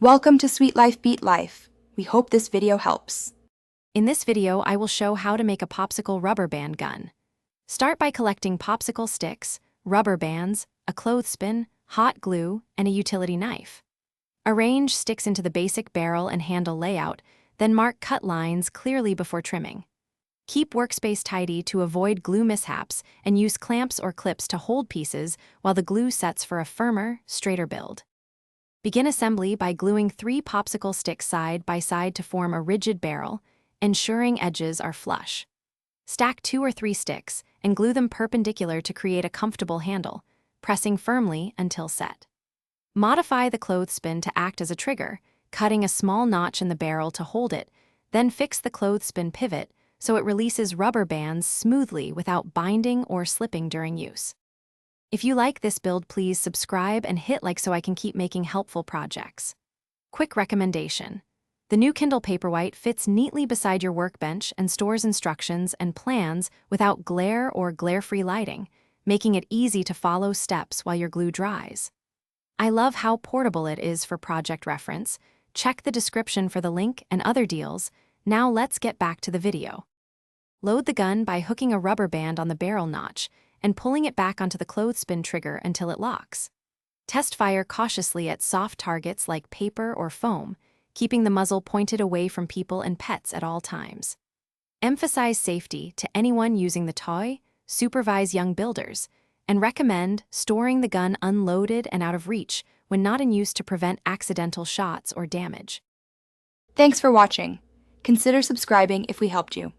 Welcome to Sweet Life Beat Life. We hope this video helps. In this video, I will show how to make a popsicle rubber band gun. Start by collecting popsicle sticks, rubber bands, a clothespin, hot glue, and a utility knife. Arrange sticks into the basic barrel and handle layout, then mark cut lines clearly before trimming. Keep workspace tidy to avoid glue mishaps and use clamps or clips to hold pieces while the glue sets for a firmer, straighter build. Begin assembly by gluing 3 popsicle sticks side by side to form a rigid barrel, ensuring edges are flush. Stack 2 or 3 sticks and glue them perpendicular to create a comfortable handle, pressing firmly until set. Modify the clothespin to act as a trigger, cutting a small notch in the barrel to hold it, then fix the clothespin pivot so it releases rubber bands smoothly without binding or slipping during use. If you like this build, please subscribe and hit like so I can keep making helpful projects. Quick recommendation. The new Kindle Paperwhite fits neatly beside your workbench and stores instructions and plans without glare or glare-free lighting, making it easy to follow steps while your glue dries. I love how portable it is for project reference. Check the description for the link and other deals. Now let's get back to the video. Load the gun by hooking a rubber band on the barrel notch and pulling it back onto the clothespin trigger until it locks. Test fire cautiously at soft targets like paper or foam, keeping the muzzle pointed away from people and pets at all times. Emphasize safety to anyone using the toy, supervise young builders, and recommend storing the gun unloaded and out of reach when not in use to prevent accidental shots or damage. Thanks for watching. Consider subscribing if we helped you.